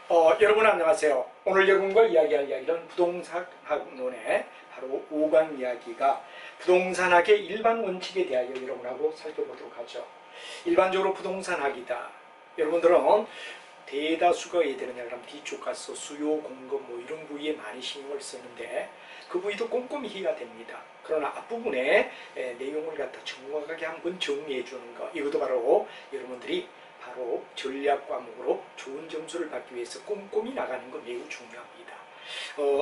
여러분 안녕하세요. 오늘 여러분과 이야기할 이야기는 부동산학론의 바로 5강 이야기가 부동산학의 일반 원칙에 대하여 여러분하고 살펴보도록 하죠. 일반적으로 부동산학이다. 여러분들은 대다수가 예되는 예를 들면 뒤쪽 가서 수요, 공급 이런 부위에 많이 신경을 쓰는데 그 부위도 꼼꼼히 이해가 됩니다. 그러나 앞부분에 내용을 갖다 정확하게 한번 정리해 주는 것, 이것도 바로 여러분들이 바로 전략 과목으로 좋은 점수를 받기 위해서 꼼꼼히 나가는 거 매우 중요합니다.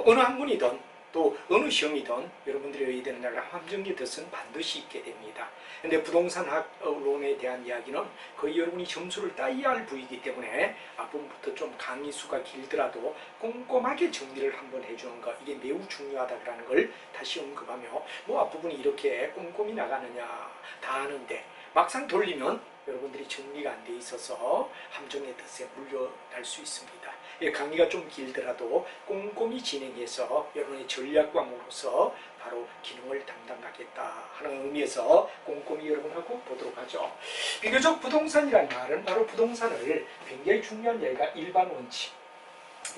어느 학문이든 또 어느 시험이든 여러분들이 해야 되는 함정의 뜻은 반드시 있게 됩니다. 근데 부동산학론에 대한 이야기는 거의 여러분이 점수를 따야 할 부위이기 때문에 앞부분부터 좀 강의 수가 길더라도 꼼꼼하게 정리를 한번 해주는 것, 이게 매우 중요하다는 걸 다시 언급하며 앞부분이 이렇게 꼼꼼히 나가느냐 다 아는데 막상 돌리면 여러분들이 정리가 안 돼 있어서 함정의 뜻에 물려날 수 있습니다. 강의가 좀 길더라도 꼼꼼히 진행해서 여러분의 전략 과목으로서 바로 기능을 담당하겠다 하는 의미에서 꼼꼼히 여러분하고 보도록 하죠. 비교적 부동산이라는 말은 바로 부동산을 굉장히 중요한 예가 일반 원칙.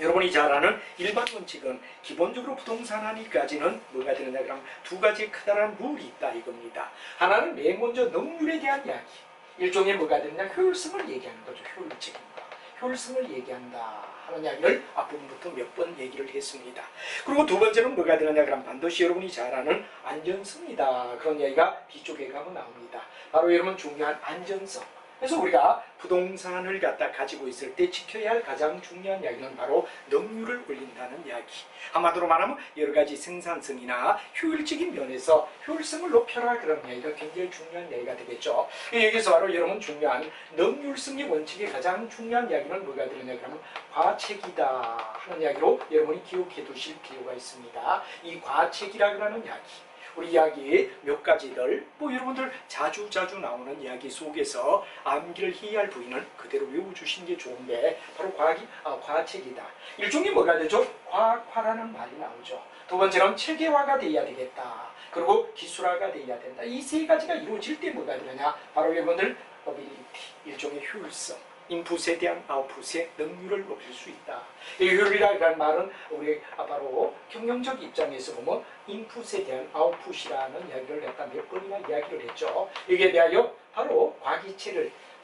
여러분이 잘 아는 일반 원칙은 기본적으로 부동산하니까지는 뭐가 되느냐 그러면 두 가지 커다란 룰이 있다 이겁니다. 하나는 맨 먼저 능률에 대한 이야기. 일종의 뭐가 되느냐 효율성을 얘기하는 거죠. 효율적인가. 효율성을 얘기한다 하는 이야기를 앞부분부터 몇 번 얘기를 했습니다. 그리고 두 번째는 뭐가 되느냐 그러면 반드시 여러분이 잘 아는 안전성이다. 그런 이야기가 뒤쪽에 가면 나옵니다. 바로 여러분 중요한 안전성. 그래서 우리가 부동산을 갖다 가지고 있을 때 지켜야 할 가장 중요한 이야기는 바로 능률을 올린다는 이야기. 한마디로 말하면 여러 가지 생산성이나 효율적인 면에서 효율성을 높여라 그런 이야기가 굉장히 중요한 이야기가 되겠죠. 여기서 바로 여러분 중요한 능률성의 원칙의 가장 중요한 이야기는 뭐가 되느냐 그러면 과체기다 하는 이야기로 여러분이 기억해 두실 필요가 있습니다. 이 과체기라고 하는 이야기. 우리 이야기 몇 가지들 여러분들 자주 나오는 이야기 속에서 암기를 해야 할 부위는 그대로 외워주시는 게 좋은데 바로 과학책이다. 일종의 뭐가 되죠? 과학화라는 말이 나오죠. 두 번째는 체계화가 돼야 되겠다. 그리고 기술화가 돼야 된다. 이 세 가지가 이루어질 때 뭐가 되느냐? 바로 여러분들 어빌리티, 일종의 효율성. 인풋에 대한 아웃풋의 능률을 높일 수 있다. 이 효율이라는 말은 우리 바로 경영적 입장에서 보면 인풋에 대한 아웃풋이라는 이야기를 갖다 몇 번이나 이야기를 했죠. 이게 대하여 바로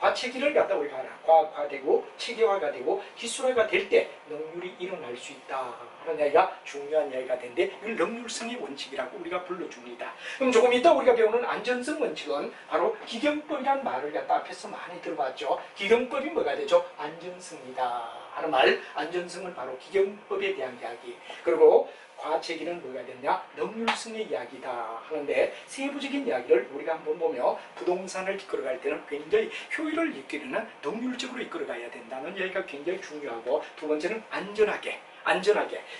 과체기를 갖다 우리가 과학화되고 체계화가 되고 기술화가 될 때 능률이 일어날 수 있다 하는 이야기가 중요한 이야기가 되는데 이걸 능률성의 원칙이라고 우리가 불러줍니다. 그럼 조금 이따 우리가 배우는 안전성 원칙은 바로 기경법이라는 말을 갖다 앞에서 많이 들어봤죠. 기경법이 뭐가 되죠? 안전성이다 하는 말, 안전성은 바로 기경법에 대한 이야기. 그리고 과체기는 뭐가 되느냐? 능률성의 이야기다 하는데 세부적인 이야기를 우리가 한번 보며 부동산을 이끌어갈 때는 굉장히 효율을 이끌려는 능률적으로 이끌어가야 된다는 이야기가 굉장히 중요하고 두 번째는 안전하게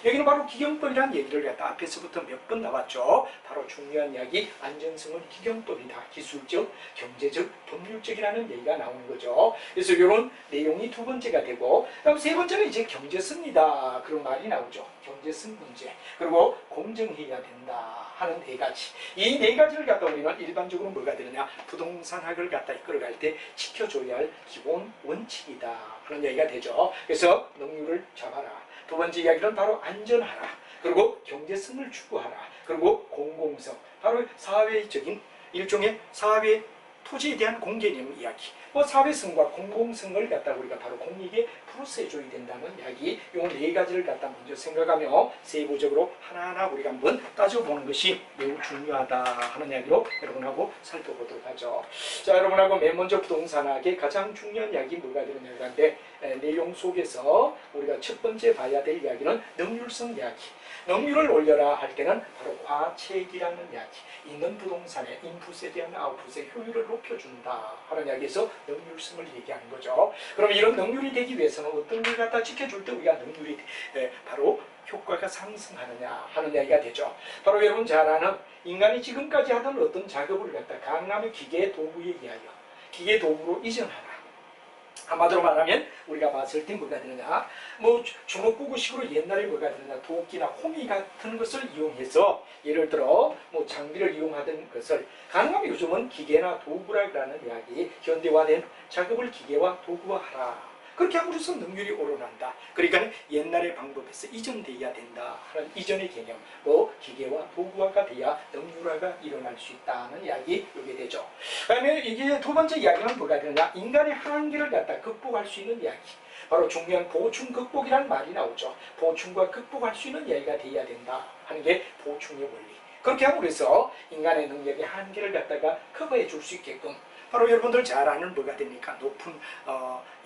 여기는 바로 기경법이라는 얘기를 갖다 앞에서부터 몇 번 나왔죠. 바로 중요한 이야기 안전성은 기경법이다. 기술적, 경제적, 법률적이라는 얘기가 나오는 거죠. 그래서 이런 내용이 두 번째가 되고 그다음 세 번째는 이제 경제성이다 그런 말이 나오죠. 경제성 문제 그리고 공정해야 된다 하는 네 가지. 이 네 가지를 갖다 우리는 일반적으로 뭐가 되느냐 부동산학을 갖다 이끌어갈 때 지켜줘야 할 기본 원칙이다 하는 얘기가 되죠. 그래서 능률을 잡아라. 두 번째 이야기는 바로 안전하라. 그리고 경제성을 추구하라. 그리고 공공성. 바로 사회적인 일종의 사회 토지에 대한 공개념 이야기. 사회성과 공공성을 갖다 우리가 바로 공익에 플러스해줘야 된다는 이야기. 이 네 가지를 갖다 먼저 생각하며 세부적으로 하나하나 우리가 한번 따져보는 것이 매우 중요하다 하는 이야기로 여러분하고 살펴보도록 하죠. 자, 여러분하고 맨 먼저 부동산학의 가장 중요한 이야기 뭐가 되느냐 하는데 내용 속에서 우리가 첫 번째 봐야 될 이야기는 능률성 이야기. 능률을 올려라 할 때는 바로 과체기라는 이야기. 있는 부동산의 인풋에 대한 아웃풋의 효율을 높여준다 하는 이야기에서 능률성을 얘기하는 거죠. 그럼 이런 능률이 되기 위해서는 어떤 걸 갖다 지켜줄 때 우리가 능률이 바로 효과가 상승하느냐 하는 이야기가 되죠. 바로 여러분 잘 아는 인간이 지금까지 하던 어떤 작업을 갖다 강남의 기계 도구에 의하여 기계 도구로 이전하라. 한마디로 말하면 우리가 봤을 때 뭐가 되느냐 주먹구구식으로 옛날에 뭐가 되느냐 도끼나 호미 같은 것을 이용해서 예를 들어 장비를 이용하던 것을 가능하면 요즘은 기계나 도구라는 이야기 현대화된 작업을 기계와 도구화하라 그렇게 함으로써 능률이 오르난다. 그러니까 옛날의 방법에서 이전돼야 된다 하는 이전의 개념, 뭐 기계와 도구화가 돼야 능률화가 일어날 수 있다는 이야기 이게 되죠. 그다음에 이게 두 번째 이야기는 뭐가 되느냐, 인간의 한계를 갖다 극복할 수 있는 이야기. 바로 중요한 보충 극복이라는 말이 나오죠. 보충과 극복할 수 있는 이야기가 돼야 된다 하는 게 보충의 원리. 그렇게 함으로 해서 인간의 능력의 한계를 갖다가 커버해 줄 수 있게끔, 바로 여러분들 잘 아는 뭐가 됩니까? 높은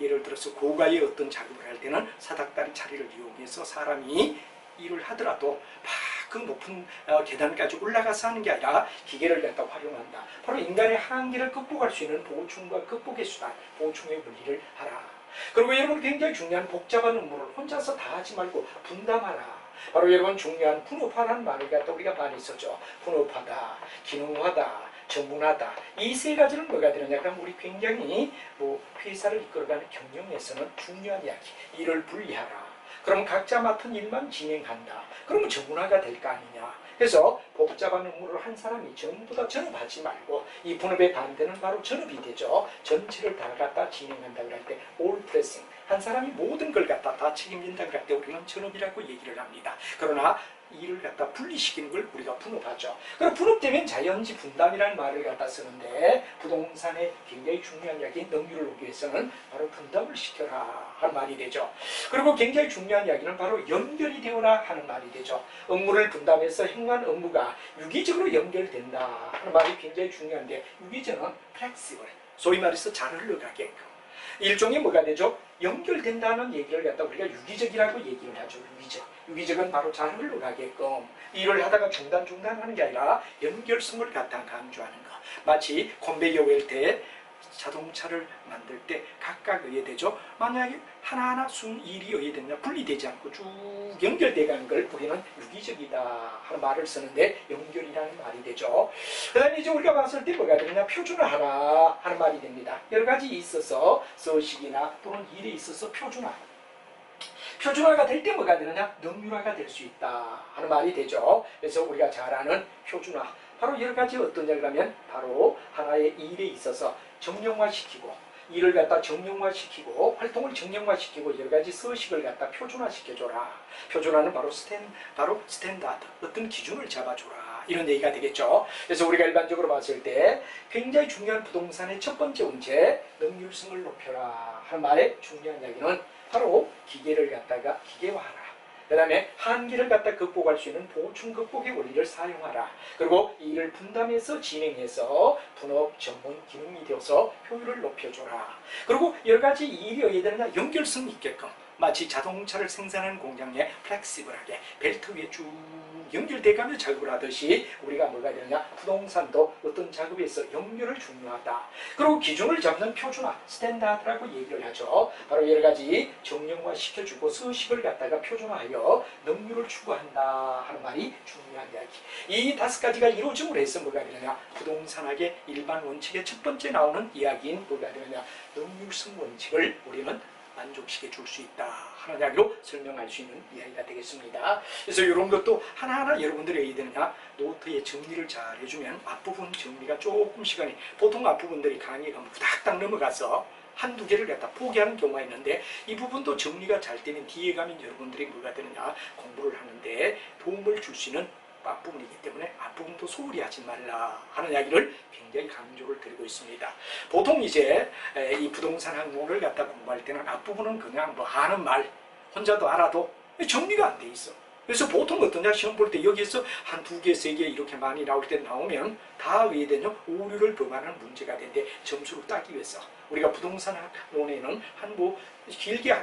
예를 들어서 고가의 어떤 작업을 할 때는 사닥다리 자리를 이용해서 사람이 일을 하더라도 막 그 높은 계단까지 올라가서 하는 게 아니라 기계를 갖다 활용한다. 바로 인간의 한계를 극복할 수 있는 보충과 극복의 수단, 보충의 원리를 하라. 그리고 여러분 굉장히 중요한 복잡한 업무를 혼자서 다 하지 말고 분담하라. 바로 여러분 중요한 분업화라는 말을 갖다 우리가 많이 쓰죠. 분업하다, 기능화다, 전문하다. 이 세 가지는 뭐가 되느냐? 그럼 우리 굉장히 회사를 이끌어가는 경영에서는 중요한 이야기. 일을 분리하라. 그럼 각자 맡은 일만 진행한다. 그러면 전문화가 될 거 아니냐. 그래서 복잡한 업무를 한 사람이 전부 다 전업하지 말고, 이 분업의 반대는 바로 전업이 되죠. 전체를 다 갖다 진행한다 그럴 때 all pressing, 한 사람이 모든 걸 갖다 다 책임진다 그럴 때 우리는 전업이라고 얘기를 합니다. 그러나 일을 갖다 분리시키는 걸 우리가 분업하죠. 그럼 분업되면 자연지 분담이라는 말을 갖다 쓰는데, 부동산의 굉장히 중요한 이야기, 능률을 오기 위해서는 바로 분담을 시켜라 하는 말이 되죠. 그리고 굉장히 중요한 이야기는 바로 연결이 되어라 하는 말이 되죠. 업무를 분담해서 행한 업무가 유기적으로 연결된다 하는 말이 굉장히 중요한데, 유기적은 flexible, 소위 말해서 잘 흘러가게끔. 일종의 뭐가 되죠? 연결된다는 얘기를 갖다 우리가 유기적이라고 얘기를 하죠. 유기적은 바로 잘 흘러가게끔, 일을 하다가 중단하는 게 아니라 연결성을 갖다 강조하는 것. 마치 컨베이어 벨트에 자동차를 만들 때 각각 의해되죠. 만약에 하나하나 일이 의해되냐, 분리되지 않고 쭉 연결돼 가는 걸 우리는 유기적이다 하는 말을 쓰는데, 연결이라는 말이 되죠. 그 다음에 이제 우리가 봤을 때 뭐가 되느냐, 표준화하라 하는 말이 됩니다. 여러 가지 있어서 서식이나 또는 일에 있어서 표준화가 될 때 뭐가 되느냐, 능률화가 될 수 있다 하는 말이 되죠. 그래서 우리가 잘 아는 표준화, 바로 여러 가지 어떤 예라면 바로 하나의 일에 있어서 정형화시키고, 일을 갖다 정형화시키고, 활동을 정형화시키고, 여러 가지 서식을 갖다 표준화시켜줘라. 표준화는 바로 스탠다드, 어떤 기준을 잡아줘라, 이런 얘기가 되겠죠. 그래서 우리가 일반적으로 봤을 때 굉장히 중요한 부동산의 첫 번째 문제, 능률성을 높여라 하는 말의 중요한 이야기는 바로 기계를 갖다가 기계화하라. 그 다음에 한계를 갖다 극복할 수 있는 보충 극복의 원리를 사용하라. 그리고 이 일을 분담해서 진행해서 분업 전문 기능이 되어서 효율을 높여줘라. 그리고 여러 가지 일이 어디에 되느냐, 연결성 있게끔, 마치 자동차를 생산하는 공장에 플렉시블하게 벨트 위에 쭉 연결돼가며 작업을 하듯이 우리가 뭐가 되느냐, 부동산도 어떤 작업에서 연결을 중요하다. 그리고 기준을 잡는 표준화, 스탠다드라고 얘기를 하죠. 바로 여러 가지 정형화 시켜주고 서식을 갖다가 표준화하여 능률을 추구한다 하는 말이 중요한 이야기. 이 5가지가 이루어짐으로 해서 뭐가 되느냐, 부동산학의 일반 원칙의 첫 번째 나오는 이야기인 뭐가 되느냐, 능률성 원칙을 우리는 만족시켜 줄 수 있다 하는 이야기로 설명할 수 있는 이야기가 되겠습니다. 그래서 이런 것도 하나하나 여러분들이 해야 되느냐, 노트에 정리를 잘 해주면 앞부분 정리가 조금 시간이, 보통 앞부분들이 강의에 가면 후닥닥 넘어가서 한두 개를 갖다 포기하는 경우가 있는데, 이 부분도 정리가 잘 되면 뒤에 가면 여러분들이 뭐가 되느냐, 공부를 하는데 도움을 줄 수 있는 앞부분이기 때문에 앞부분도 소홀히 하지 말라 하는 이야기를 굉장히 강조를 드리고 있습니다. 보통 이제 이 부동산 학문을 갖다 공부할 때는 앞부분은 그냥 뭐 하는 말 혼자도 알아도 정리가 안 돼 있어. 그래서 보통 어떠냐, 시험 볼 때 여기에서 한 2개, 3개 이렇게 많이 나올 때 나오면 다 의해되냐, 오류를 범하는 문제가 되는데, 점수를 따기 위해서 우리가 부동산 학론에는 길게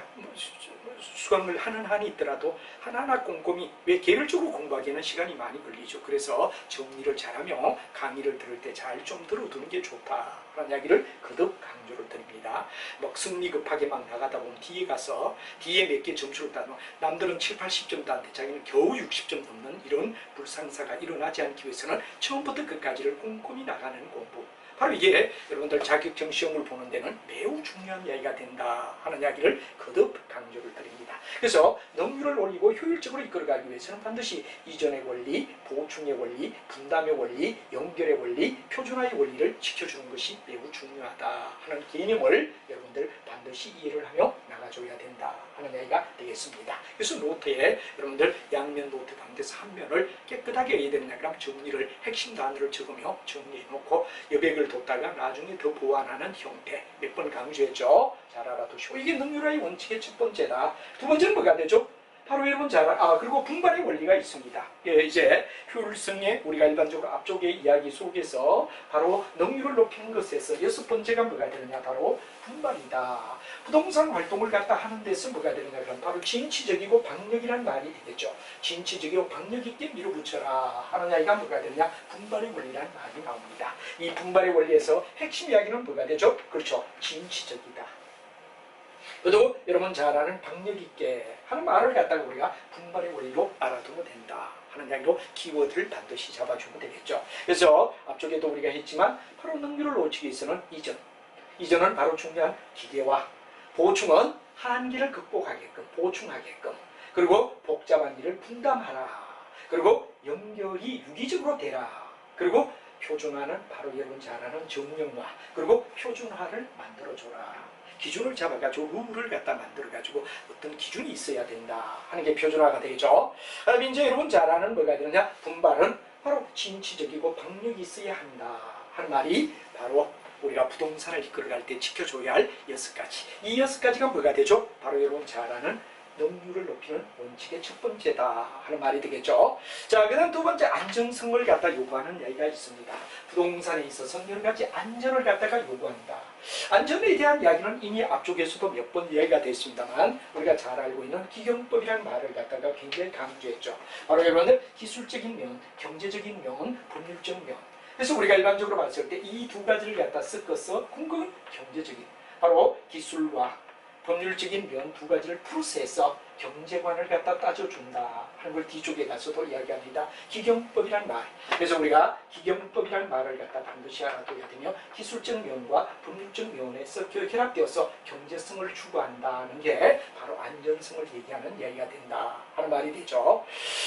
수강을 하는 한이 있더라도 하나하나 꼼꼼히, 왜 개별적으로 공부하기에는 시간이 많이 걸리죠. 그래서 정리를 잘하며 강의를 들을 때 잘 좀 들어두는 게 좋다라는 이야기를 거듭 강조를 드립니다. 막 승리 급하게 막 나가다 보면 뒤에 가서 뒤에 몇 개 점수를 따면 남들은 7, 80점 따는데 자기는 겨우 60점 넘는 이런 불상사가 일어나지 않기 위해서는 처음부터 끝까지를 꼼꼼히 나가는 공부, 바로 이게 여러분들 자격증 시험을 보는 데는 매우 중요한 이야기가 된다 하는 이야기를 거듭 강조를 드립니다. 그래서 능률을 올리고 효율적으로 이끌어가기 위해서는 반드시 이전의 원리, 보충의 원리, 분담의 원리, 연결의 원리, 표준화의 원리를 지켜주는 것이 매우 중요하다 하는 개념을 여러분들 반드시 이해를 하며 나가 잡아줘야 된다 하는 얘기가 되겠습니다. 그래서 노트에 여러분들 양면 노트 가운데서 한 면을 깨끗하게 해야 되느냐 그럼 정리를 핵심 단어를 적으며 정리해 놓고 여백을 뒀다가 나중에 더 보완하는 형태 몇 번 강조했죠. 잘 알아두시고 이게 능률화의 원칙의 첫 번째다. 두 번째는 뭐가 되죠? 바로 여러분 그리고 분발의 원리가 있습니다. 이제 효율성에 우리가 일반적으로 앞쪽의 이야기 속에서 바로 능률을 높이는 것에서 여섯 번째가 뭐가 되느냐 바로 분발이다. 부동산 활동을 갖다 하는 데서 뭐가 되느냐 그럼 바로 진취적이고 박력이란 말이 되겠죠. 진취적이고 박력 있게 밀어붙여라 하는 이야기가 뭐가 되느냐 분발의 원리라는 말이 나옵니다. 이 분발의 원리에서 핵심 이야기는 뭐가 되죠? 그렇죠. 진취적이다. 그래도 여러분 잘 아는 박력 있게 하는 말을 갖다가 우리가 분발의 원리로 알아두면 된다 하는 이야기로 키워드를 반드시 잡아주면 되겠죠. 그래서 앞쪽에도 우리가 했지만 바로 능률을 놓치기 위해서는 이전은 바로 중요한 기계와 보충은 한계를 극복하게끔 보충하게끔 그리고 복잡한 일을 분담하라 그리고 연결이 유기적으로 되라 그리고 표준화는 바로 여러분 잘 아는 정형화 그리고 표준화를 만들어줘라. 기준을 잡아가지고 룰을 갖다 만들어가지고 어떤 기준이 있어야 된다 하는 게 표준화가 되죠. 그다음에 이제 여러분 잘 아는 뭐가 되느냐 분발은 바로 진취적이고 박력이 있어야 한다 하는 말이 바로 우리가 부동산을 이끌어갈 때 지켜줘야 할 6가지. 이 6가지가 뭐가 되죠? 바로 여러분 잘 아는 능률을 높이는 원칙의 첫 번째다 하는 말이 되겠죠. 자, 그 다음 두 번째 안정성을 갖다 요구하는 이야기가 있습니다. 부동산에 있어서 여러 가지 안전을 갖다가 요구한다. 안전에 대한 이야기는 이미 앞쪽에서도 몇 번 이야기가 됐습니다만 우리가 잘 알고 있는 기경법이라는 말을 갖다가 굉장히 강조했죠. 바로 여러분들 기술적인 면, 경제적인 면, 법률적 면. 그래서 우리가 일반적으로 봤을 때 이 두 가지를 갖다 섞어서 궁극은 경제적인 바로 기술과 법률적인 면 두 가지를 플러스해서 경제관을 갖다 따져준다 하는 걸 뒤쪽에 가서도 이야기합니다. 기경법이란 말. 그래서 우리가 기경법이란 말을 갖다 반드시 알아둬야 되며 기술적 면과 법률적 면에서 결합되어서 경제성을 추구한다는 게 바로 안전성을 얘기하는 이야기가 된다 하는 말이 되죠.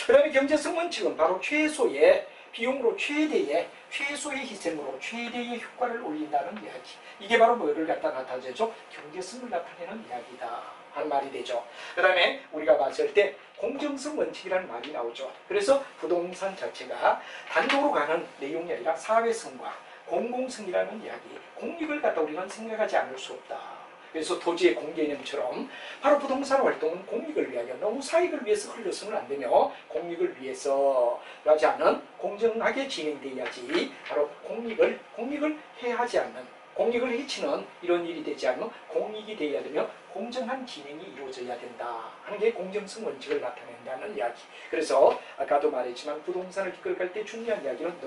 그 다음에 경제성 원칙은 바로 최소의 비용으로 최소의 희생으로 최대의 효과를 올린다는 이야기. 이게 바로 뭐를 갖다 나타내죠? 경제성을 나타내는 이야기다 하는 말이 되죠. 그 다음에 우리가 봤을 때 공정성 원칙이라는 말이 나오죠. 그래서 부동산 자체가 단독으로 가는 내용이 아니라 사회성과 공공성이라는 이야기. 공익을 갖다 우리는 생각하지 않을 수 없다. 그래서 토지의 공개념처럼 바로 부동산 활동은 공익을 위하여 너무 사익을 위해서 흘러서는 안 되며 공익을 위해서 하지 않은 공정하게 진행돼야지 바로 공익을 해하지 않는 공익을 해치는 이런 일이 되지 않으면 공익이 돼야 되며 공정한 진행이 이루어져야 된다 하는 게 공정성 원칙을 나타낸다는 이야기. 그래서 아까도 말했지만 부동산을 이끌어갈 때 중요한 이야기는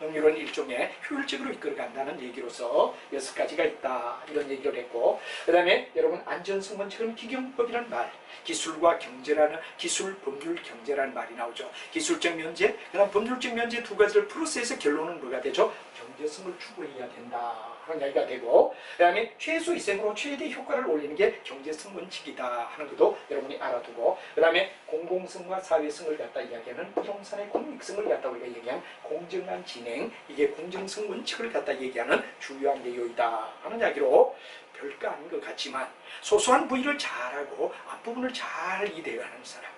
능률은 일종의 효율적으로 이끌어간다는 얘기로서 6가지가 있다 이런 얘기를 했고 그 다음에 여러분 안전성 원칙은 기경법이란 말 기술과 경제라는 기술, 법률, 경제라는 말이 나오죠. 기술적 면제, 그 다음 법률적 면제 두 가지를 플러스해서 결론은 뭐가 되죠? 경제성을 추구해야 된다 하는 이야기가 되고 그 다음에 최소 희생으로 최대 효과를 올리는 게 경제성 원칙이다 하는 것도 여러분이 알아두고 그 다음에 공공성과 사회성을 갖다 이야기하는 부동산의 공익성을 갖다 우리가 얘기한 공정한 진행 이게 공정성 원칙을 갖다 얘기하는 중요한 내용이다 하는 이야기로 별거 아닌 것 같지만 소소한 부위를 잘하고 앞부분을 잘 이대가는 사람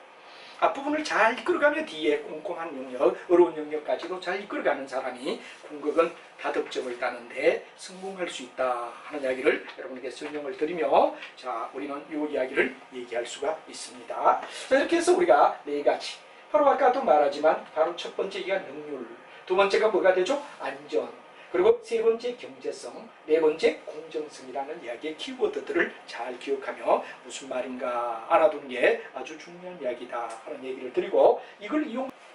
앞부분을 잘 이끌어가며 뒤에 꼼꼼한 영역, 어려운 영역까지도 잘 이끌어가는 사람이 궁극은 다득점을 따는데 성공할 수 있다 하는 이야기를 여러분에게 설명을 드리며 자 우리는 이 이야기를 얘기할 수가 있습니다. 자 이렇게 해서 우리가 4가지 바로 아까도 말하지만 바로 첫 번째가 능률 두 번째가 뭐가 되죠? 안전 그리고 세 번째 경제성, 네 번째 공정성이라는 이야기의 키워드들을 잘 기억하며 무슨 말인가 알아두는 게 아주 중요한 이야기다 하는 얘기를 드리고 이걸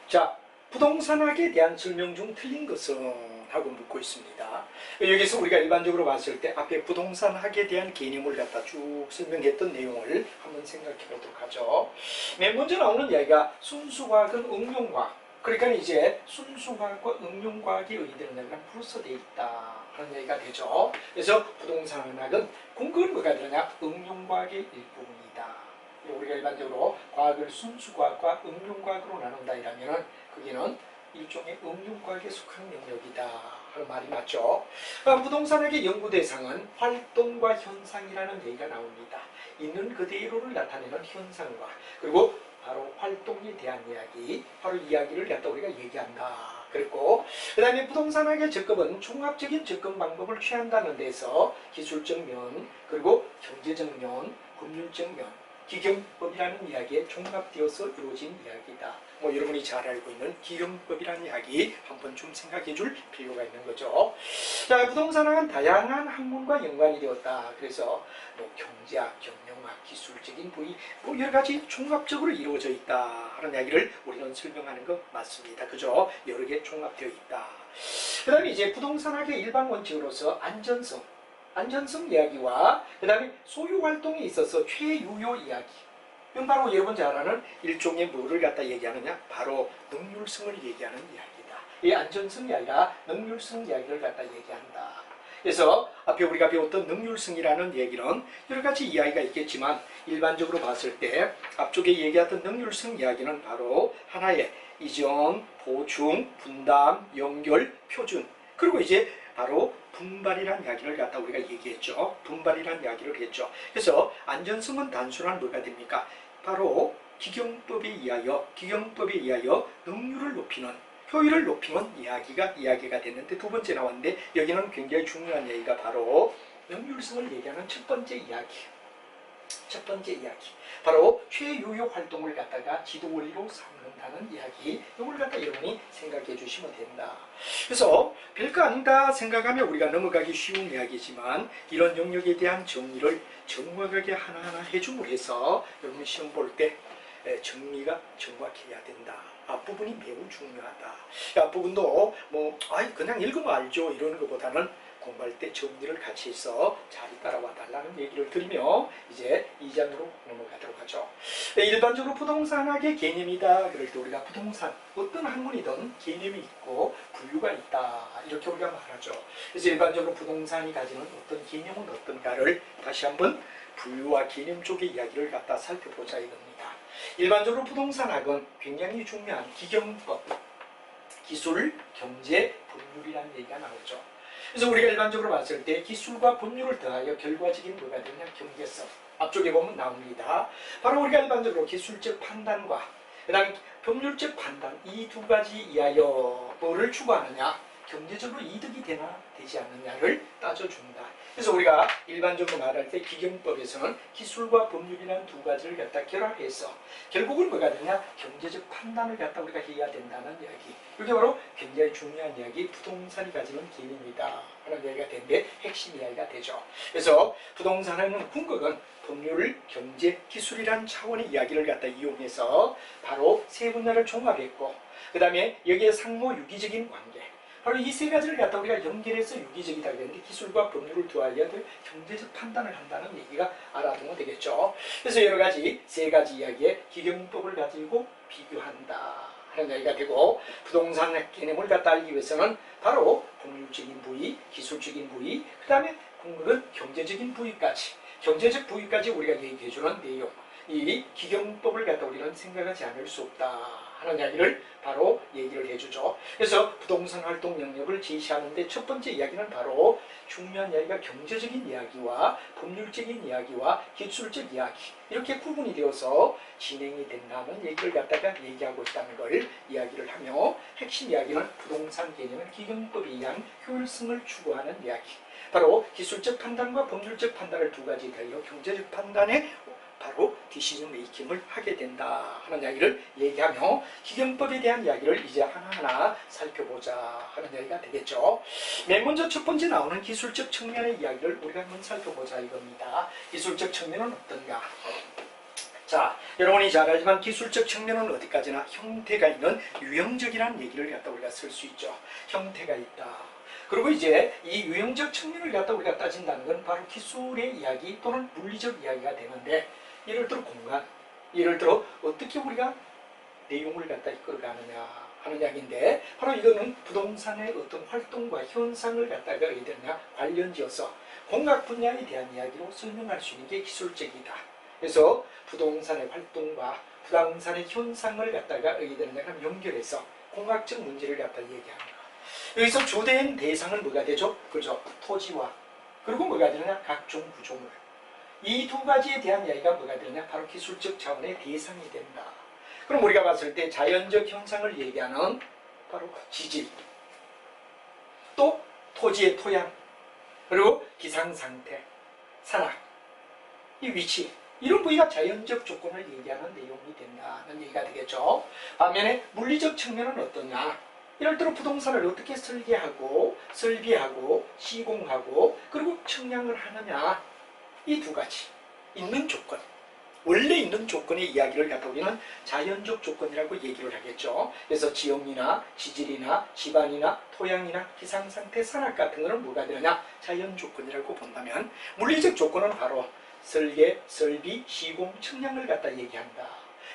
자 부동산학에 대한 설명 중 틀린 것은 하고 묻고 있습니다. 여기서 우리가 일반적으로 봤을 때 앞에 부동산학에 대한 개념을 갖다 쭉 설명했던 내용을 한번 생각해 보도록 하죠. 맨 먼저 나오는 이야기가 순수과학은 응용과학 그러니까 이제 순수과학과 응용과학이 의대는 플러스되어 있다 하는 얘기가 되죠. 그래서 부동산학은 궁극은 뭐가 되느냐? 응용과학의 일부분이다. 우리가 일반적으로 과학을 순수과학과 응용과학으로 나눈다 이라면 그게는 일종의 응용과학에 속한 영역이다 하는 말이 맞죠. 부동산학의 연구 대상은 활동과 현상이라는 얘기가 나옵니다. 있는 그대로를 나타내는 현상과 그리고 바로 활동에 대한 이야기, 바로 이야기를 갖다 우리가 얘기한다. 그랬고 그 다음에 부동산학의 접근은 종합적인 접근 방법을 취한다는 데서 기술적 면, 그리고 경제적 면, 법률적 면, 기경법이라는 이야기에 종합되어서 이루어진 이야기다. 여러분이 잘 알고 있는 기경법이라는 이야기 한번 좀 생각해 줄 필요가 있는 거죠. 자, 부동산학은 다양한 학문과 연관이 되었다. 그래서 경제학, 경영학, 기술적인 부위 여러 가지 종합적으로 이루어져 있다 하는 이야기를 우리는 설명하는 것 맞습니다. 그죠? 여러 개 종합되어 있다. 그 다음에 이제 부동산학의 일반 원칙으로서 안전성 이야기와 그 다음에 소유 활동에 있어서 최유효 이야기. 이건 바로 여러분 잘 아는 일종의 뭐를 갖다 얘기하느냐? 바로 능률성을 얘기하는 이야기다. 이 안전성이 아니라 능률성 이야기를 갖다 얘기한다. 그래서 앞에 우리가 배웠던 능률성이라는 얘기는 여러 가지 이야기가 있겠지만 일반적으로 봤을 때 앞쪽에 얘기했던 능률성 이야기는 바로 하나의 이전, 보충, 분담, 연결, 표준 그리고 이제 바로 분발이라는 이야기를 갖다 우리가 얘기했죠. 분발이라는 이야기를 했죠. 그래서 안전성은 단순한 뭐가 됩니까? 바로 기경법에 의하여 능률을 높이는 효율을 높이는 이야기가 됐는데 두 번째 나왔는데 여기는 굉장히 중요한 이야기가 바로 능률성을 얘기하는 첫 번째 이야기. 바로 최유효 활동을 갖다가 지도 원리로 삼는다는 이야기. 이걸 갖다 여러분이 생각해 주시면 된다. 그래서 별거 아니다 생각하면 우리가 넘어가기 쉬운 이야기지만 이런 영역에 대한 정리를 정확하게 하나하나 해줌으로 해서 여러분 시험 볼 때 정리가 정확해야 된다. 앞부분이 매우 중요하다. 앞부분도 그냥 읽으면 알죠 이러는 것보다는 공부할 때 정리를 같이 해서 잘 따라와 달라는 얘기를 드리며 이제 2장으로 넘어가도록 하죠. 일반적으로 부동산학의 개념이다. 그럴 때 우리가 부동산 어떤 학문이든 개념이 있고 분류가 있다. 이렇게 우리가 말하죠. 그래서 일반적으로 부동산이 가지는 어떤 개념은 어떤가를 다시 한번 분류와 개념 쪽의 이야기를 갖다 살펴보자 이겁니다. 일반적으로 부동산학은 굉장히 중요한 기경법, 기술, 경제, 법률이라는 얘기가 나오죠. 그래서 우리가 일반적으로 봤을 때 기술과 법률을 더하여 결과적인 뭐가 되냐? 경제성. 앞쪽에 보면 나옵니다. 바로 우리가 일반적으로 기술적 판단과 그 다음에 법률적 판단 이 두 가지 이하여 뭐를 추구하느냐? 경제적으로 이득이 되나 되지 않느냐를 따져준다. 그래서 우리가 일반적으로 말할 때 기경법에서는 기술과 법률이라는 두 가지를 갖다 결합해서 결국은 뭐가 되냐? 경제적 판단을 갖다 우리가 해야 된다는 이야기. 이게 바로 굉장히 중요한 이야기, 부동산이 가지는 개념이다 하는 이야기가 되는데 핵심 이야기가 되죠. 그래서 부동산에는 궁극은 법률, 경제, 기술이라는 차원의 이야기를 갖다 이용해서 바로 세 분야를 종합했고 그 다음에 여기에 상호 유기적인 관계 바로 이 세 가지를 갖다 우리가 연결해서 유기적이다 그랬는데 기술과 법률을 두어야 경제적 판단을 한다는 얘기가 알아두면 되겠죠. 그래서 여러 가지 세 가지 이야기의 기경법을 가지고 비교한다 하는 이야기가 되고 부동산 개념을 갖다 알기 위해서는 바로 법률적인 부위, 기술적인 부위, 그 다음에 궁극은 경제적인 부위까지 우리가 얘기해주는 내용 이 기경법을 갖다 우리는 생각하지 않을 수 없다 하는 이야기를 바로 얘기를 해주죠. 그래서 부동산 활동 영역을 제시하는데 첫 번째 이야기는 바로 중요한 이야기가 경제적인 이야기와 법률적인 이야기와 기술적 이야기 이렇게 구분이 되어서 진행이 된다는 얘기를 갖다가 얘기하고 있다는 걸 이야기를 하며 핵심 이야기는 부동산 개념은 기경법에 의한 효율성을 추구하는 이야기 바로 기술적 판단과 법률적 판단을 두 가지 달려 경제적 판단에 바로 디시전 메이킹을 하게 된다 하는 이야기를 얘기하며 기경법에 대한 이야기를 이제 하나하나 살펴보자 하는 이야기가 되겠죠. 맨 먼저 첫 번째 나오는 기술적 측면의 이야기를 우리가 한번 살펴보자 이겁니다. 기술적 측면은 어떤가? 자, 여러분이 잘 알지만 기술적 측면은 어디까지나 형태가 있는 유형적이라는 얘기를 갖다 우리가 쓸 수 있죠. 형태가 있다. 그리고 이제 이 유형적 측면을 갖다 우리가 따진다는 건 바로 기술의 이야기 또는 물리적 이야기가 되는데 예를 들어 공간, 예를 들어 어떻게 우리가 내용을 갖다 이끌어가느냐 하는 이야기인데 바로 이거는 부동산의 어떤 활동과 현상을 갖다가 어디냐 관련지어서 공학 분야에 대한 이야기로 설명할 수 있는 게 기술적이다. 그래서 부동산의 활동과 부동산의 현상을 갖다가 어디냐 연결해서 공학적 문제를 갖다 얘기합니다. 여기서 주된 대상은 뭐가 되죠? 그죠? 토지와 그리고 뭐가 되느냐? 각종 구조물. 이 두 가지에 대한 이야기가 뭐가 되느냐? 바로 기술적 차원의 대상이 된다. 그럼 우리가 봤을 때 자연적 현상을 얘기하는 바로 지질, 또 토지의 토양, 그리고 기상상태, 산악, 이 위치, 이런 부위가 자연적 조건을 얘기하는 내용이 된다는 얘기가 되겠죠. 반면에 물리적 측면은 어떠냐? 이럴 때로 부동산을 어떻게 설계하고 설비하고 시공하고 그리고 측량을 하느냐, 이 두 가지 있는 조건, 원래 있는 조건의 이야기를 갖다 우리는 자연적 조건이라고 얘기를 하겠죠. 그래서 지형이나 지질이나 지반이나 토양이나 기상상태, 산악 같은 거는 뭐가 되느냐? 자연 조건이라고 본다면, 물리적 조건은 바로 설계, 설비, 시공, 측량을 갖다 얘기한다.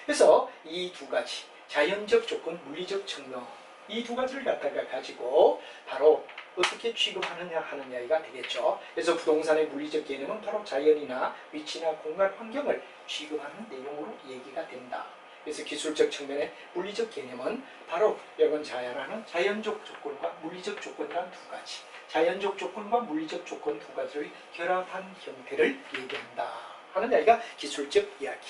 그래서 이 두 가지, 자연적 조건, 물리적 측량, 이 두 가지를 갖다가 가지고 바로 어떻게 취급하느냐 하는 이야기가 되겠죠. 그래서 부동산의 물리적 개념은 바로 자연이나 위치나 공간 환경을 취급하는 내용으로 얘기가 된다. 그래서 기술적 측면의 물리적 개념은 바로 여러분 잘 아는 자연적 조건과 물리적 조건이란 두 가지, 자연적 조건과 물리적 조건 두 가지를 결합한 형태를 얘기한다 하는 이야기가 기술적 이야기.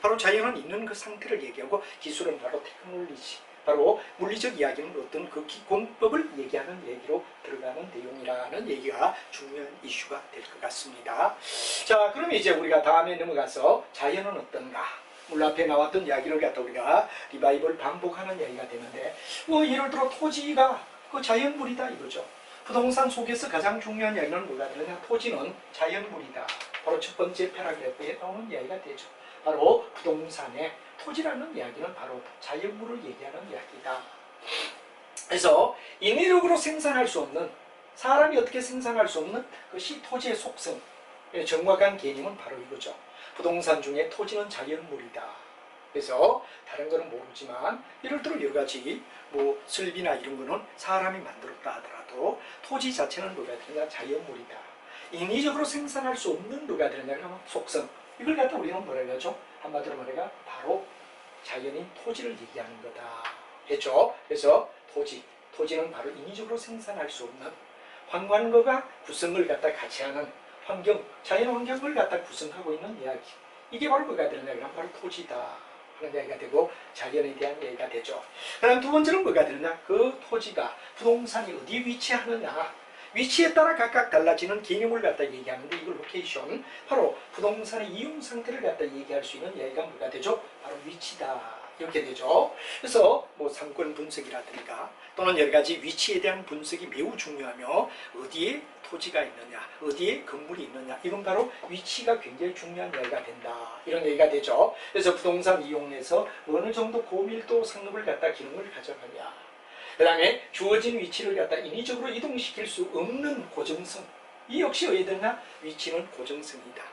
바로 자연은 있는 그 상태를 얘기하고 기술은 바로 테크놀로지, 바로 물리적 이야기는 어떤 그 기공법을 얘기하는 얘기로 들어가는 내용이라는 얘기가 중요한 이슈가 될 것 같습니다. 자, 그럼 이제 우리가 다음에 넘어가서 자연은 어떤가? 물론 앞에 나왔던 이야기를 갖다 우리가 리바이벌 반복하는 이야기가 되는데, 예를 들어 토지가 그 자연물이다 이거죠. 부동산 속에서 가장 중요한 이야기는 뭐가 되느냐? 토지는 자연물이다. 바로 첫 번째 패러그래프에 나오는 이야기가 되죠. 바로 부동산의 토지라는 이야기는 바로 자연물을 얘기하는 이야기다. 그래서 인위적으로 생산할 수 없는, 사람이 어떻게 생산할 수 없는 것이 토지의 속성, 정확한 개념은 바로 이거죠. 부동산 중에 토지는 자연물이다. 그래서 다른 거는 모르지만 예를 들어 여러 가지 설비나 이런 거는 사람이 만들었다 하더라도 토지 자체는 뭐가 되느냐? 자연물이다. 인위적으로 생산할 수 없는 뭐가 되느냐? 그러면 속성. 이걸 갖다 우리는 뭐라고 하죠? 한마디로 말해가 바로 자연인 토지를 얘기하는 거다 했죠. 그래서 토지는 바로 인위적으로 생산할 수 없는 환관과가 구성을 갖다 같이 하는 환경, 자연 환경을 갖다 구성하고 있는 이야기. 이게 바로 뭐가 되느냐? 그럼 바로 토지다 하는 이야기가 되고 자연에 대한 이야기가 되죠. 그다음 두 번째는 뭐가 되느냐? 그 토지가 부동산이 어디 위치하느냐? 위치에 따라 각각 달라지는 개념을 갖다 얘기하는데, 이걸 로케이션, 바로 부동산의 이용 상태를 갖다 얘기할 수 있는 이야기가 뭐가 되죠? 바로 위치다. 이렇게 되죠. 그래서 상권 분석이라든가 또는 여러 가지 위치에 대한 분석이 매우 중요하며, 어디에 토지가 있느냐, 어디에 건물이 있느냐, 이건 바로 위치가 굉장히 중요한 이야기가 된다. 이런 얘기가 되죠. 그래서 부동산 이용에서 어느 정도 고밀도 상업을 갖다 기능을 가져가냐, 그 다음에 주어진 위치를 갖다 인위적으로 이동시킬 수 없는 고정성, 이 역시 어디에 되느냐? 위치는 고정성이다.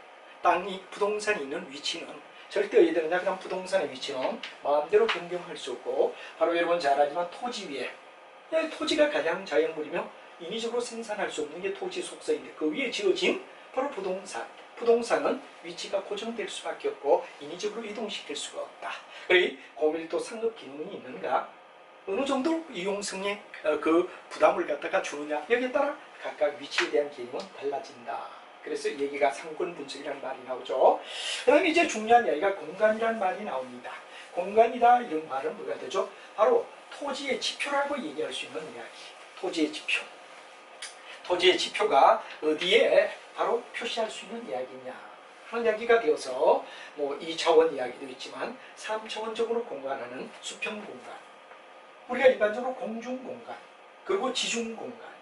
땅이, 부동산이 있는 위치는 절대 어디에 되느냐? 그냥 부동산의 위치는 마음대로 변경할 수 없고, 바로 여러분 잘 알지만 토지 위에, 토지가 가장 자연물이며 인위적으로 생산할 수 없는 게 토지 속성인데, 그 위에 지어진 바로 부동산은 위치가 고정될 수밖에 없고 인위적으로 이동시킬 수가 없다. 그리고 고밀도 상업 기능이 있는가, 어느 정도 이용성에 그 부담을 갖다가 주느냐, 여기에 따라 각각 위치에 대한 개념은 달라진다. 그래서 얘기가 상권 분석이라는 말이 나오죠. 그 다음에 이제 중요한 이야기가 공간이라는 말이 나옵니다. 공간이다 이런 말은 뭐가 되죠? 바로 토지의 지표라고 얘기할 수 있는 이야기. 토지의 지표. 토지의 지표가 어디에 바로 표시할 수 있는 이야기냐 하는 이야기가 되어서 2차원 이야기도 있지만 3차원적으로 공간하는 수평 공간, 우리가 일반적으로 공중공간, 그리고 지중공간,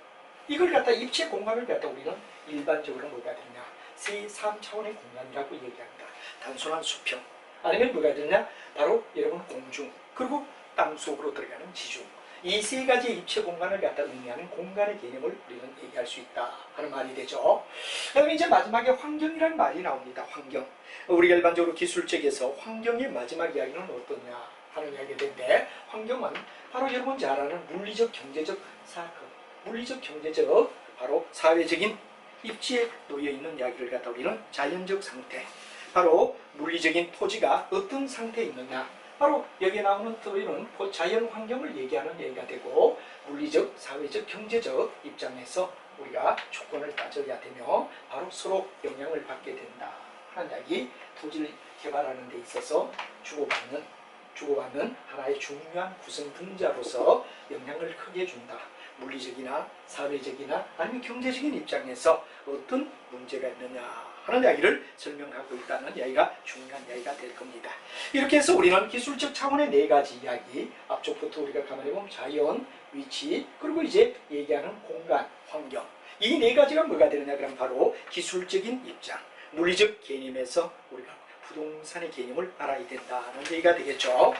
이걸 갖다 입체 공간을 갖다 우리는 일반적으로 뭐가 되느냐? 3차원의 공간이라고 얘기합니다. 단순한 수평, 아니면 뭐가 되느냐? 바로 여러분 공중, 그리고 땅속으로 들어가는 지중, 이 세 가지의 입체 공간을 갖다 의미하는 공간의 개념을 우리는 얘기할 수 있다 하는 말이 되죠. 그다음에 이제 마지막에 환경이라는 말이 나옵니다. 환경. 우리가 일반적으로 기술적에서 환경의 마지막 이야기는 어떠냐 하는 이야기가 되는데, 환경은 바로 여러분 잘 아는 물리적, 경제적 사건, 물리적, 경제적 바로 사회적인 입지에 놓여있는 이야기를 갖다 우리는 자연적 상태, 바로 물리적인 토지가 어떤 상태에 있느냐, 바로 여기에 나오는 토지는 자연 환경을 얘기하는 얘기가 되고 물리적, 사회적, 경제적 입장에서 우리가 조건을 따져야 되며 바로 서로 영향을 받게 된다 하는 이야기. 토지를 개발하는 데 있어서 주고받는 하나의 중요한 구성 분자로서 영향을 크게 준다. 물리적이나 사회적이나 아니면 경제적인 입장에서 어떤 문제가 있느냐 하는 이야기를 설명하고 있다는 이야기가 중요한 이야기가 될 겁니다. 이렇게 해서 우리는 기술적 차원의 네 가지 이야기, 앞쪽부터 우리가 가만히 보면 자연, 위치, 그리고 이제 얘기하는 공간, 환경, 이 네 가지가 뭐가 되느냐 그러면 바로 기술적인 입장, 물리적 개념에서 우리가 부동산의 개념을 알아야 된다는 얘기가 되겠죠.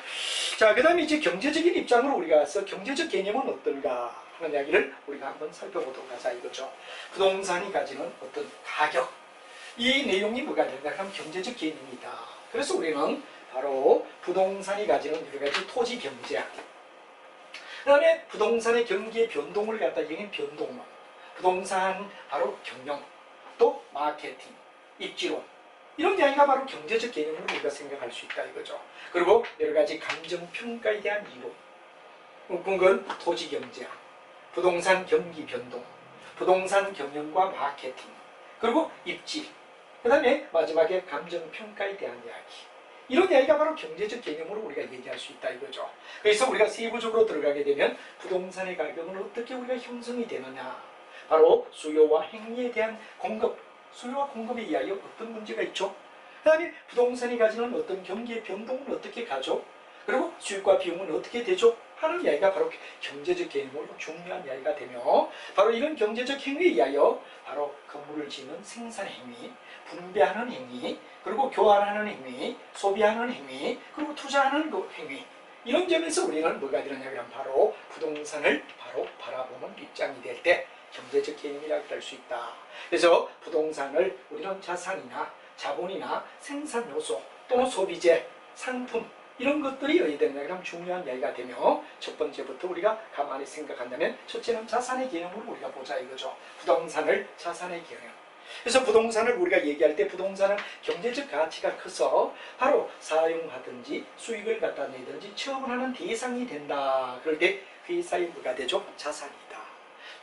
자, 그 다음에 이제 경제적인 입장으로 우리가 가서 경제적 개념은 어떤가 하는 이야기를 우리가 한번 살펴보도록 하자 이거죠. 부동산이 가지는 어떤 가격, 이 내용이 뭐가 되느냐 하면 경제적 개념이다. 그래서 우리는 바로 부동산이 가지는 여러 가지 토지 경제학, 그 다음에 부동산의 경기의 변동을 갖다 얘기하는 변동론, 부동산 바로 경영, 또 마케팅, 입지론, 이런 이야기가 바로 경제적 개념으로 우리가 생각할 수 있다 이거죠. 그리고 여러 가지 감정평가에 대한 이론, 그건 토지 경제학, 부동산 경기 변동, 부동산 경영과 마케팅, 그리고 입지, 그 다음에 마지막에 감정평가에 대한 이야기. 이런 이야기가 바로 경제적 개념으로 우리가 얘기할 수 있다 이거죠. 그래서 우리가 세부적으로 들어가게 되면 부동산의 가격은 어떻게 우리가 형성이 되느냐, 바로 수요와 행위에 대한 공급, 수요와 공급의 이야기에 어떤 문제가 있죠. 그 다음에 부동산이 가지는 어떤 경기의 변동은 어떻게 가죠. 그리고 수익과 비용은 어떻게 되죠 하는 이야기가 바로 경제적 개념으로 중요한 이야기가 되며, 바로 이런 경제적 행위에 의하여 바로 건물을 짓는 생산 행위, 분배하는 행위, 그리고 교환하는 행위, 소비하는 행위, 그리고 투자하는 그 행위, 이런 점에서 우리는 뭐가 되느냐 하면 바로 부동산을 바로 바라보는 입장이 될 때 경제적 개념이라고 할 수 있다. 그래서 부동산을 우리는 자산이나 자본이나 생산 요소 또는 소비재, 상품, 이런 것들이 어디 되느냐 그럼 중요한 이야기가 되며, 첫 번째부터 우리가 가만히 생각한다면 첫째는 자산의 개념으로 우리가 보자 이거죠. 부동산을 자산의 개념. 그래서 부동산을 우리가 얘기할 때 부동산은 경제적 가치가 커서 바로 사용하든지 수익을 갖다 내든지 처분하는 대상이 된다. 그럴 때 회사의 뭐가 되죠? 자산이다.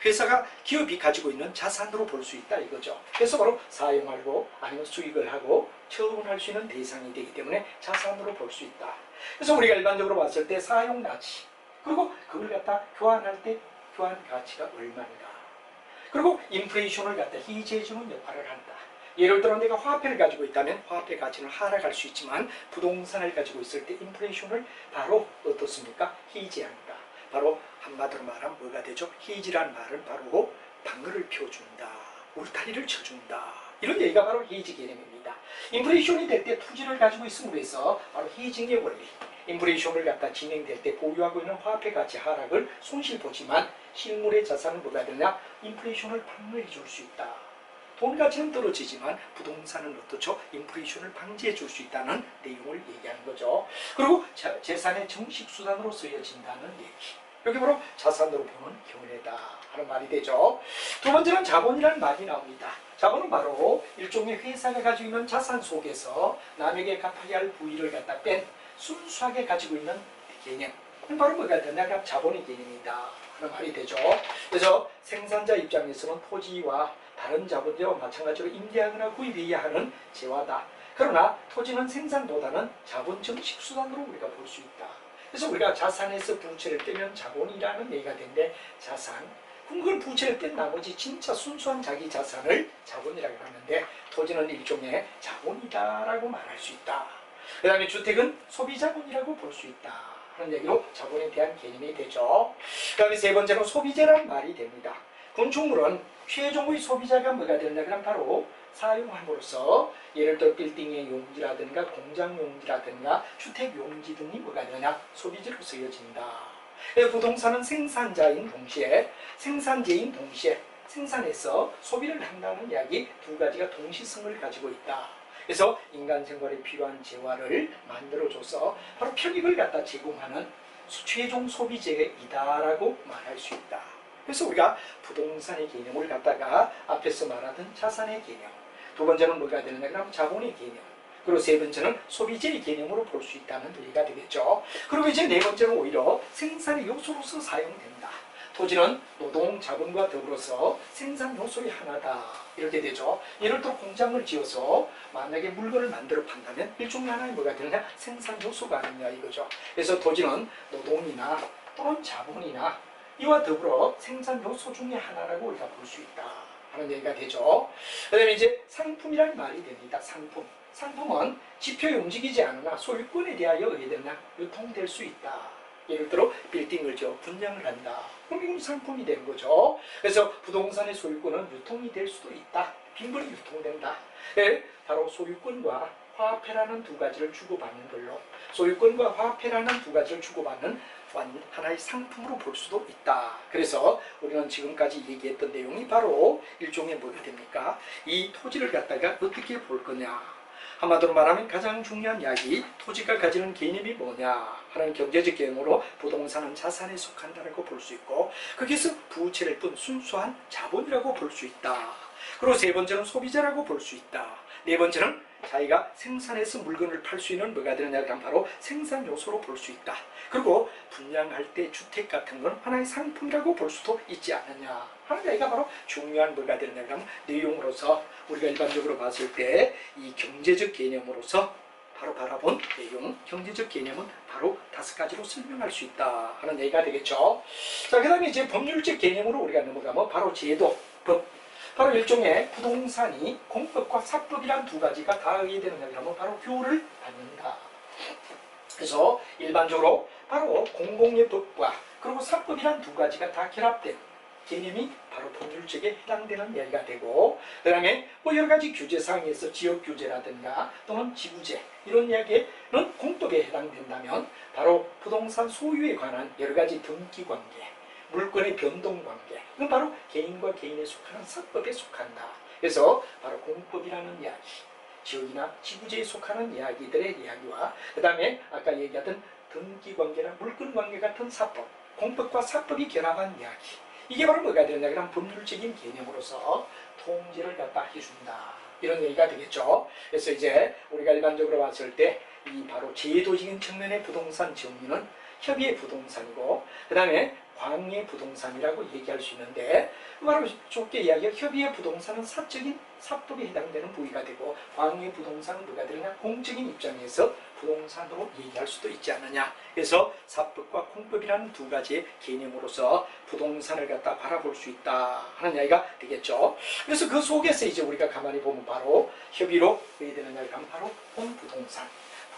회사가 기업이 가지고 있는 자산으로 볼 수 있다 이거죠. 그래서 바로 사용하고 아니면 수익을 하고 처분할 수 있는 대상이 되기 때문에 자산으로 볼 수 있다. 그래서 우리가 일반적으로 봤을 때 사용 가치, 그리고 그걸 갖다 교환할 때 교환 가치가 얼마인가, 그리고 인플레이션을 갖다 희재해주는 역할을 한다. 예를 들어 내가 화폐를 가지고 있다면 화폐 가치는 하락할 수 있지만 부동산을 가지고 있을 때 인플레이션을 바로 어떻습니까? 희재한다. 바로 한마디로 말하면 뭐가 되죠? 희지란 말은 바로 방울을 펴준다, 울타리를 쳐준다, 이런 얘기가 바로 희지 개념입니다. 인플레이션이 될 때 투지를 가지고 있음으로 해서 바로 희증의 원리, 인플레이션을 갖다 진행될 때 보유하고 있는 화폐 가치 하락을 손실보지만 실물의 자산은 뭐가 되냐? 인플레이션을 방어해 줄 수 있다. 돈 가치는 떨어지지만 부동산은 어떻죠? 인플레이션을 방지해 줄 수 있다는 내용을 얘기하는 거죠. 그리고 재산의 정식 수단으로 쓰여진다는 얘기, 여기 바로 자산으로 보는 견해다 하는 말이 되죠. 두 번째는 자본이라는 말이 나옵니다. 자본은 바로 일종의 회사가 가지고 있는 자산 속에서 남에게 갚아야 할 부위를 갖다 뺀 순수하게 가지고 있는 개념, 바로 뭐가 되냐? 자본의 개념이다 하는 말이 되죠. 그래서 생산자 입장에서는 토지와 다른 자본들과 마찬가지로 임대하거나 구입해야 하는 재화다. 그러나 토지는 생산보다는 자본 정식 수단으로 우리가 볼 수 있다. 그래서 우리가 자산에서 부채를 떼면 자본이라는 얘기가 되는데, 자산, 그걸 부채를 뗀 나머지 진짜 순수한 자기 자산을 자본이라고 하는데, 토지는 일종의 자본이다라고 말할 수 있다. 그 다음에 주택은 소비자본이라고 볼 수 있다 하는 얘기로 자본에 대한 개념이 되죠. 그 다음에 세 번째로 소비재란 말이 됩니다. 건축물은 최종의 소비자가 뭐가 되느냐 그럼 바로 사용함으로써 예를 들어 빌딩의 용지라든가 공장 용지라든가 주택 용지 등이 뭐가 되느냐? 소비재로 쓰여진다. 부동산은 생산자인 동시에 생산재인 동시에 생산해서 소비를 한다는 이야기, 두 가지가 동시성을 가지고 있다. 그래서 인간 생활에 필요한 재화를 만들어줘서 바로 편익을 갖다 제공하는 최종 소비재이다라고 말할 수 있다. 그래서 우리가 부동산의 개념을 갖다가 앞에서 말하던 자산의 개념, 두 번째는 뭐가 되느냐 그러면 자본의 개념, 그리고 세 번째는 소비재의 개념으로 볼 수 있다는 얘기가 되겠죠. 그리고 이제 네 번째는 오히려 생산의 요소로서 사용된다. 토지는 노동, 자본과 더불어서 생산 요소의 하나다. 이렇게 되죠. 예를 들어 공장을 지어서 만약에 물건을 만들어 판다면 일종의 하나의 뭐가 되느냐? 생산 요소가 아니냐 이거죠. 그래서 토지는 노동이나 또는 자본이나 이와 더불어 생산 요소 중의 하나라고 우리가 볼 수 있다 하는 얘기가 되죠. 그 다음에 이제 상품이라는 말이 됩니다. 상품. 상품은 지표에 움직이지 않으나 소유권에 대하여 의되나 유통될 수 있다. 예를 들어 빌딩을 지어 분양을 한다. 그럼 이건 상품이 되는 거죠. 그래서 부동산의 소유권은 유통이 될 수도 있다. 빈번히 유통된다. 네, 바로 소유권과 화폐라는 두 가지를 주고받는 걸로 소유권과 화폐라는 두 가지를 주고받는 하나의 상품으로 볼 수도 있다. 그래서 우리는 지금까지 얘기했던 내용이 바로 일종의 뭐가 됩니까? 이 토지를 갖다가 어떻게 볼 거냐. 한마디로 말하면 가장 중요한 이야기, 토지가 가지는 개념이 뭐냐 하는 경제적 개념으로 부동산은 자산에 속한다고 볼 수 있고 거기서 부채를 뿐 순수한 자본이라고 볼 수 있다. 그리고 세 번째는 소비자라고 볼 수 있다. 네 번째는 자기가 생산해서 물건을 팔 수 있는 뭐가 되느냐 하면 바로 생산 요소로 볼 수 있다. 그리고 분양할 때 주택 같은 건 하나의 상품이라고 볼 수도 있지 않느냐 하는 얘기가 바로 중요한 뭐가 되느냐 하면 내용으로서 우리가 일반적으로 봤을 때 이 경제적 개념으로서 바로 바라본 내용, 경제적 개념은 바로 5가지로 설명할 수 있다 하는 얘기가 되겠죠. 자, 그 다음에 이제 법률적 개념으로 우리가 넘어가면 바로 제도, 법, 바로 일종의 부동산이 공법과 사법이란 두 가지가 다 의해되느냐 하면 바로 교를 받는다. 그래서 일반적으로 바로 공공의법과 그리고 사법이란 두 가지가 다 결합된 개념이 바로 법률적에 해당되는 이야기가 되고 그 다음에 뭐 여러 가지 규제사항에서 지역규제라든가 또는 지구제 이런 이야기는 공법에 해당된다면 바로 부동산 소유에 관한 여러 가지 등기관계 물건의 변동관계 이건 바로 개인과 개인에 속하는 사법에 속한다. 그래서 바로 공법이라는 이야기 지역이나 지구제에 속하는 이야기들의 이야기와 그 다음에 아까 얘기하던 등기관계나 물건관계 같은 사법 공법과 사법이 결합한 이야기 이게 바로 뭐가 되느냐 그럼 법률적인 개념으로서 통제를 갖다 해준다 이런 얘기가 되겠죠. 그래서 이제 우리가 일반적으로 봤을 때 이 바로 제도적인 측면의 부동산 정의는 협의의 부동산이고 그 다음에 광의 부동산이라고 얘기할 수 있는데 바로 좁게 이야기해 협의의 부동산은 사적인 사법에 해당되는 부위가 되고 광의 부동산은 뭐가 되느냐 공적인 입장에서 부동산으로 얘기할 수도 있지 않느냐. 그래서 사법과 공법이라는 두 가지의 개념으로서 부동산을 갖다 바라볼 수 있다 하는 이야기가 되겠죠. 그래서 그 속에서 이제 우리가 가만히 보면 바로 협의로 왜 되느냐 하면 바로 본부동산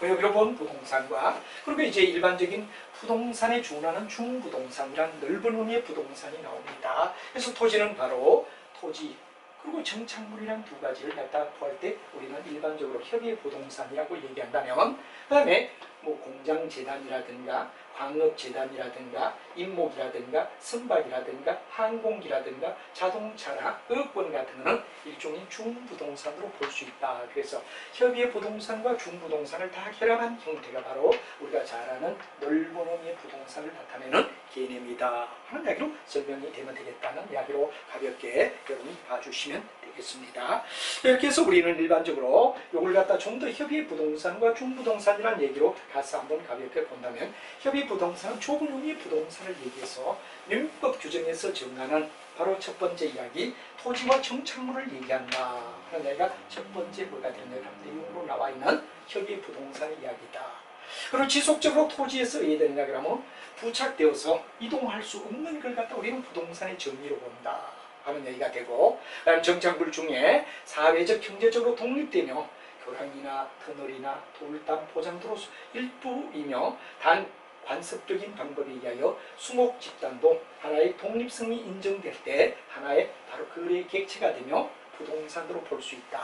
협의로 본 부동산과 그리고 이제 일반적인 부동산에 준하는 중부동산이란 넓은 의미의 부동산이 나옵니다. 그래서 토지는 바로 토지 그리고 정착물이란 두 가지를 갖다 구할 때 우리는 일반적으로 협의 부동산이라고 얘기한다면 그 다음에 뭐 공장재단이라든가 광업재단이라든가 임목이라든가 선박이라든가 항공기라든가 자동차나 의권 같은 거는 일종의 중부동산으로 볼 수 있다. 그래서 협의의 부동산과 중부동산을 다 결합한 형태가 바로 우리가 잘 아는 넓은 의미의 부동산을 나타내는 개념이다 하는 이야기로 설명이 되면 되겠다는 이야기로 가볍게 여러분이 봐주시면 되겠습니다. 이렇게 해서 우리는 일반적으로 이걸 갖다 좀 더 협의의 부동산과 중부동산이라는 얘기로 가서 한번 가볍게 본다면 협의 부동산은 좁은 의미의 부동산을 얘기해서 민법 규정에서 정하는 바로 첫 번째 이야기 토지와 정착물을 얘기한다 하는 얘기가 첫 번째 뭐가 되는 내용으로 나와 있는 협의 부동산의 이야기다. 그리고 지속적으로 토지에서 예되느냐 그러면 부착되어서 이동할 수 없는 걸 갖다 우리는 부동산의 정의로 본다 하는 얘기가 되고 그다음 정착물 중에 사회적 경제적으로 독립되며 교량이나 터널이나 돌담 포장도로 일부이며 단 관습적인 방법에 의하여 수목 집단도 하나의 독립성이 인정될 때 하나의 바로 거래 객체가 되며 부동산으로 볼 수 있다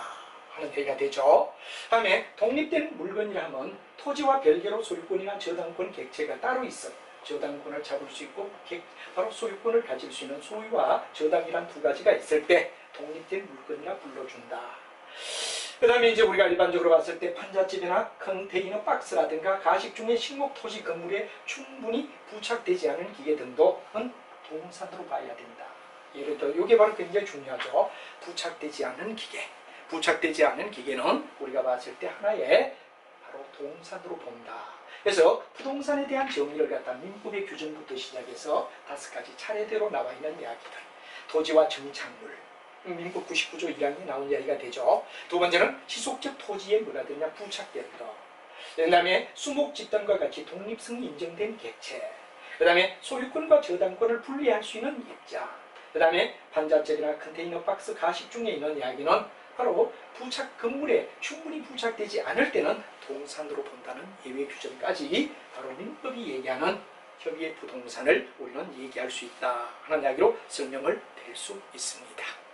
하는 얘기가 되죠. 다음에 독립된 물건이라 하면 토지와 별개로 소유권이나 저당권 객체가 따로 있어 저당권을 잡을 수 있고 바로 소유권을 가질 수 있는 소유와 저당이란 두 가지가 있을 때 독립된 물건이라 불러준다. 그 다음에 이제 우리가 일반적으로 봤을 때 판잣집이나 컨테이너 박스라든가 가식 중에 식목 토지 건물에 충분히 부착되지 않은 기계 등도는 동산으로 봐야 된다. 예를 들어 이게 바로 굉장히 중요하죠. 부착되지 않은 기계 부착되지 않은 기계는 우리가 봤을 때 하나의 바로 동산으로 본다. 그래서 부동산에 대한 정의를 갖다 민법의 규정부터 시작해서 5가지 차례대로 나와 있는 이야기들. 토지와 정착물. 민법 99조 1항에 나온 이야기가 되죠. 두 번째는 지속적 토지에 뭐가 되냐 부착되는 것. 그 다음에 수목 집단과 같이 독립성이 인정된 객체. 그 다음에 소유권과 저당권을 분리할 수 있는 입장. 그 다음에 반자재나 컨테이너 박스 가식 중에 있는 이야기는 바로 부착 건물에 충분히 부착되지 않을 때는 동산으로 본다는 예외 규정까지 바로 민법이 얘기하는 협의의 부동산을 우리는 얘기할 수 있다 하는 이야기로 설명을 될 수 있습니다.